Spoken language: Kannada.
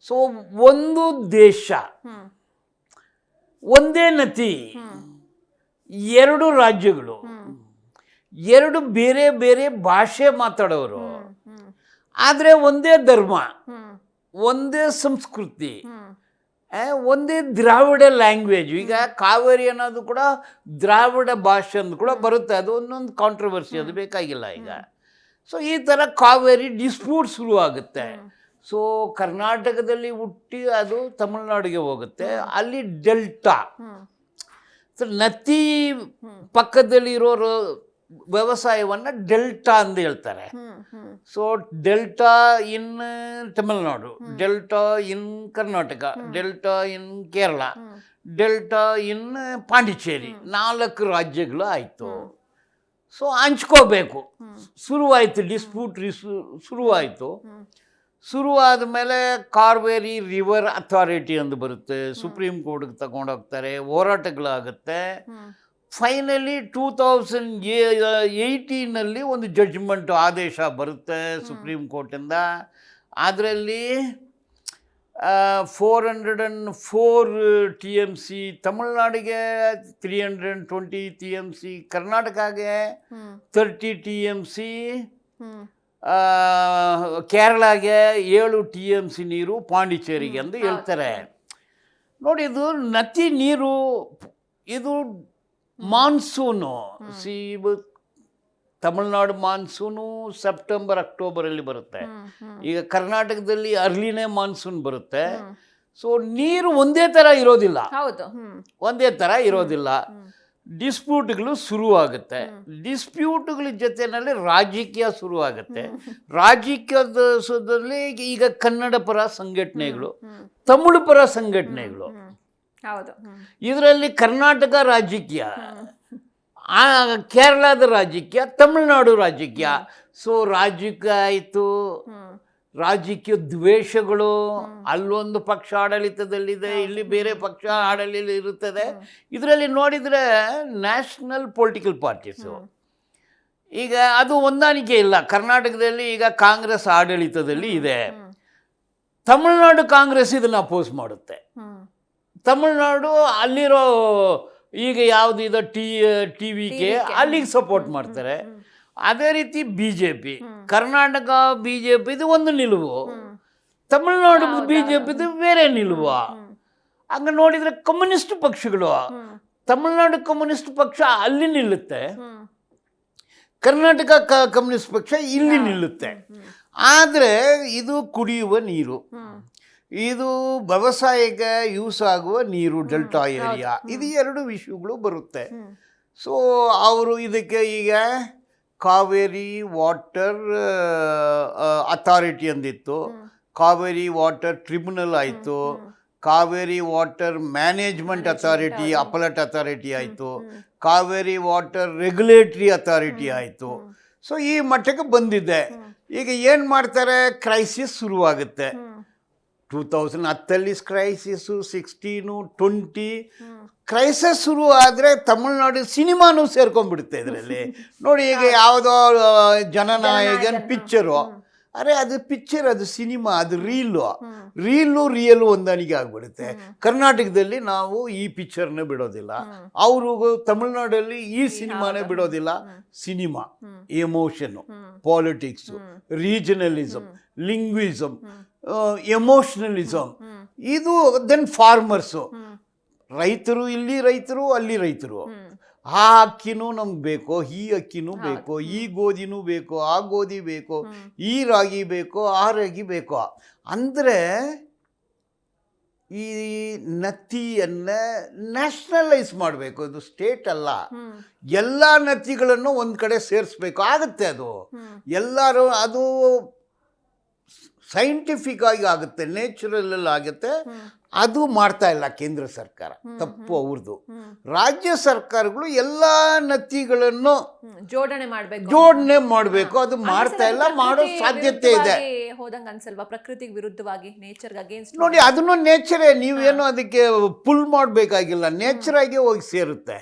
ಸೊ ಒಂದು ದೇಶ, ಒಂದೇ ನದಿ, ಎರಡು ರಾಜ್ಯಗಳು, ಎರಡು ಬೇರೆ ಬೇರೆ ಭಾಷೆ ಮಾತಾಡೋರು, ಆದರೆ ಒಂದೇ ಧರ್ಮ, ಒಂದೇ ಸಂಸ್ಕೃತಿ, ಒಂದೇ ದ್ರಾವಿಡ ಲ್ಯಾಂಗ್ವೇಜ್. ಈಗ ಕಾವೇರಿ ಅನ್ನೋದು ಕೂಡ ದ್ರಾವಿಡ ಭಾಷೆ ಅಂದು ಕೂಡ ಬರುತ್ತೆ, ಅದು ಒಂದೊಂದು ಕಾಂಟ್ರವರ್ಸಿ, ಅದು ಬೇಕಾಗಿಲ್ಲ ಈಗ. ಸೊ ಈ ಥರ ಕಾವೇರಿ ಡಿಸ್ಪ್ಯೂಟ್ ಶುರುವಾಗುತ್ತೆ. ಸೊ ಕರ್ನಾಟಕದಲ್ಲಿ ಹುಟ್ಟಿ ಅದು ತಮಿಳ್ನಾಡಿಗೆ ಹೋಗುತ್ತೆ, ಅಲ್ಲಿ ಡೆಲ್ಟಾ. ಸೊ ನದಿ ಪಕ್ಕದಲ್ಲಿರೋರು ವ್ಯವಸಾಯವನ್ನು ಡೆಲ್ಟಾ ಅಂತ ಹೇಳ್ತಾರೆ. ಸೊ ಡೆಲ್ಟಾ ಇನ್ ತಮಿಳ್ನಾಡು, ಡೆಲ್ಟಾ ಇನ್ ಕರ್ನಾಟಕ, ಡೆಲ್ಟಾ ಇನ್ ಕೇರಳ, ಡೆಲ್ಟಾ ಇನ್ ಪಾಂಡಿಚೇರಿ, 4 ರಾಜ್ಯಗಳು ಆಯಿತು. ಸೊ ಹಂಚ್ಕೋಬೇಕು. ಶುರುವಾಯಿತು ಡಿಸ್ಪ್ಯೂಟ್, ಶುರುವಾಯಿತು. ಶುರುವಾದ ಮೇಲೆ ಕಾವೇರಿ ರಿವರ್ ಅಥಾರಿಟಿ ಅಂತ ಬರುತ್ತೆ, ಸುಪ್ರೀಂ ಕೋರ್ಟ್ಗೆ ತಗೊಂಡೋಗ್ತಾರೆ, ಹೋರಾಟಗಳಾಗುತ್ತೆ. ಫೈನಲಿ 2018 ಒಂದು ಜಡ್ಜ್ಮೆಂಟ್ ಆದೇಶ ಬರುತ್ತೆ ಸುಪ್ರೀಂ ಕೋರ್ಟಿಂದ. ಅದರಲ್ಲಿ 404 TMC ತಮಿಳ್ನಾಡಿಗೆ, 320 TMC ಕರ್ನಾಟಕಗೆ, 30 TMC ಕೇರಳಗೆ, 7 TMC ನೀರು ಪಾಂಡಿಚೇರಿಗೆ ಅಂತ ಹೇಳ್ತಾರೆ. ನೋಡಿ, ಇದು ನದಿ ನೀರು, ಇದು ಮಾನ್ಸೂನು. ತಮಿಳ್ನಾಡು ಮಾನ್ಸೂನು ಸೆಪ್ಟೆಂಬರ್ ಅಕ್ಟೋಬರಲ್ಲಿ ಬರುತ್ತೆ. ಈಗ ಕರ್ನಾಟಕದಲ್ಲಿ ಅರ್ಲಿನೇ ಮಾನ್ಸೂನ್ ಬರುತ್ತೆ. ಸೊ ನೀರು ಒಂದೇ ಥರ ಇರೋದಿಲ್ಲ, ಒಂದೇ ಥರ ಇರೋದಿಲ್ಲ. ಡಿಸ್ಪ್ಯೂಟ್ಗಳು ಶುರುವಾಗುತ್ತೆ. ಡಿಸ್ಪ್ಯೂಟ್ಗಳ ಜೊತೆಯಲ್ಲಿ ರಾಜಕೀಯ ಶುರುವಾಗುತ್ತೆ. ರಾಜಕೀಯದಲ್ಲಿ ಈಗ ಕನ್ನಡ ಪರ ಸಂಘಟನೆಗಳು, ತಮಿಳು ಪರ ಸಂಘಟನೆಗಳು, ಇದರಲ್ಲಿ ಕರ್ನಾಟಕ ರಾಜಕೀಯ, ಕೇರಳದ ರಾಜಕೀಯ, ತಮಿಳುನಾಡು ರಾಜಕೀಯ. ಸೊ ರಾಜಕೀಯ ಆಯಿತು, ರಾಜಕೀಯ ದ್ವೇಷಗಳು. ಅಲ್ಲೊಂದು ಪಕ್ಷ ಆಡಳಿತದಲ್ಲಿದೆ, ಇಲ್ಲಿ ಬೇರೆ ಪಕ್ಷ ಆಡಳಿತ ಇರುತ್ತದೆ. ಇದರಲ್ಲಿ ನೋಡಿದರೆ ನ್ಯಾಷನಲ್ ಪೊಲಿಟಿಕಲ್ ಪಾರ್ಟೀಸು ಈಗ ಅದು ಹೊಂದಾಣಿಕೆ ಇಲ್ಲ. ಕರ್ನಾಟಕದಲ್ಲಿ ಈಗ ಕಾಂಗ್ರೆಸ್ ಆಡಳಿತದಲ್ಲಿ ಇದೆ, ತಮಿಳುನಾಡು ಕಾಂಗ್ರೆಸ್ ಇದನ್ನು ಅಪೋಸ್ ಮಾಡುತ್ತೆ. ತಮಿಳುನಾಡು ಅಲ್ಲಿರೋ ಈಗ ಯಾವುದು ಇದು TVK ಅಲ್ಲಿಗೆ ಸಪೋರ್ಟ್ ಮಾಡ್ತಾರೆ. ಅದೇ ರೀತಿ BJP, ಕರ್ನಾಟಕ BJP ಇದು ಒಂದು ನಿಲುವು, ತಮಿಳುನಾಡು BJP ಇದು ಬೇರೆ ನಿಲುವು. ಹಂಗೆ ನೋಡಿದರೆ ಕಮ್ಯುನಿಸ್ಟ್ ಪಕ್ಷಗಳು, ತಮಿಳುನಾಡು ಕಮ್ಯುನಿಸ್ಟ್ ಪಕ್ಷ ಅಲ್ಲಿ ನಿಲ್ಲುತ್ತೆ, ಕರ್ನಾಟಕ ಕಮ್ಯುನಿಸ್ಟ್ ಪಕ್ಷ ಇಲ್ಲಿ ನಿಲ್ಲುತ್ತೆ. ಆದರೆ ಇದು ಕುಡಿಯುವ ನೀರು, ಇದು ವ್ಯವಸಾಯಕ್ಕೆ ಯೂಸ್ ಆಗುವ ನೀರು, ಡೆಲ್ಟಾ ಏರಿಯಾ, ಇದು 2 ವಿಷಯಗಳು ಬರುತ್ತೆ. ಸೊ ಅವರು ಇದಕ್ಕೆ ಈಗ ಕಾವೇರಿ ವಾಟರ್ ಅಥಾರಿಟಿ ಅಂದಿತ್ತು, ಕಾವೇರಿ ವಾಟರ್ ಟ್ರಿಬ್ಯುನಲ್ ಆಯಿತು, Cauvery water management authority, appellate authority ಆಯಿತು, ಕಾವೇರಿ ವಾಟರ್ ರೆಗ್ಯುಲೇಟರಿ ಅಥಾರಿಟಿ ಆಯಿತು. ಸೊ ಈ ಮಟ್ಟಕ್ಕೆ ಬಂದಿದೆ. ಈಗ ಏನು ಮಾಡ್ತಾರೆ, ಕ್ರೈಸಿಸ್ ಶುರುವಾಗುತ್ತೆ. 2010 ಕ್ರೈಸಿಸ್ಸು, 16, 20 ಕ್ರೈಸಿಸ್ ಶುರು ಆದರೆ ತಮಿಳ್ನಾಡು ಸಿನಿಮಾನೂ ಸೇರ್ಕೊಂಡ್ಬಿಡುತ್ತೆ ಇದರಲ್ಲಿ. ನೋಡಿ, ಈಗ ಯಾವುದೋ ಜನನಾಯಕನ ಪಿಕ್ಚರು, ಅರೆ ಅದು ಪಿಕ್ಚರ್, ಅದು ಸಿನಿಮಾ, ಅದು ರಿಯಲ್ಲು ಹೊಂದಾಣಿಕೆ ಆಗಿಬಿಡುತ್ತೆ. ಕರ್ನಾಟಕದಲ್ಲಿ ನಾವು ಈ ಪಿಕ್ಚರ್ನೇ ಬಿಡೋದಿಲ್ಲ, ಅವರು ತಮಿಳ್ನಾಡಲ್ಲಿ ಈ ಸಿನಿಮಾನೇ ಬಿಡೋದಿಲ್ಲ. Cinema, emotion, politics, regionalism, linguism, emotionalism, ಇದು. ದೆನ್ ಫಾರ್ಮರ್ಸು, ರೈತರು, ಇಲ್ಲಿ ರೈತರು, ಅಲ್ಲಿ ರೈತರು. ಆ ಅಕ್ಕಿನೂ ನಮ್ಗೆ ಬೇಕೋ, ಈ ಅಕ್ಕಿನೂ ಬೇಕೋ, ಈ ಗೋಧಿನೂ ಬೇಕೋ, ಆ ಗೋಧಿ ಬೇಕೋ, ಈ ರಾಗಿ ಬೇಕೋ, ಆ ರಾಗಿ ಬೇಕೋ. ಅಂದರೆ ಈ ನದಿಯನ್ನು ನ್ಯಾಷನಲೈಸ್ ಮಾಡಬೇಕು. ಇದು ಸ್ಟೇಟ್ ಅಲ್ಲ, ಎಲ್ಲ ನದಿಗಳನ್ನು ಒಂದು ಕಡೆ ಸೇರಿಸ್ಬೇಕು. ಆಗುತ್ತೆ ಅದು, ಎಲ್ಲರೂ ಅದು ಸೈಂಟಿಫಿಕ್ ಆಗಿ ಆಗುತ್ತೆ, ನ್ಯಾಚುರಲ್ ಆಗುತ್ತೆ. ಅದು ಮಾಡ್ತಾ ಇಲ್ಲ ಕೇಂದ್ರ ಸರ್ಕಾರ, ತಪ್ಪು ಅವ್ರದ್ದು. ರಾಜ್ಯ ಸರ್ಕಾರಗಳು ಎಲ್ಲ ನದಿಗಳನ್ನು ಜೋಡಣೆ ಮಾಡಬೇಕು, ಅದು ಮಾಡ್ತಾ ಇಲ್ಲ, ಮಾಡೋ ಸಾಧ್ಯತೆ ಇದೆ. ಹೋದಂಗ ಅನ್ಸಲ್ವಾ ಪ್ರಕೃತಿಗೆ ವಿರುದ್ಧವಾಗಿ, ನೇಚರ್ಗೆ ಅಗೇನ್ಸ್ಟ್? ನೋಡಿ, ಅದನ್ನು ನೇಚರೇ, ನೀವೇನು ಅದಕ್ಕೆ ಪುಲ್ ಮಾಡಬೇಕಾಗಿಲ್ಲ, ನೇಚರ್ ಆಗಿ ಹೋಗಿ ಸೇರುತ್ತೆ.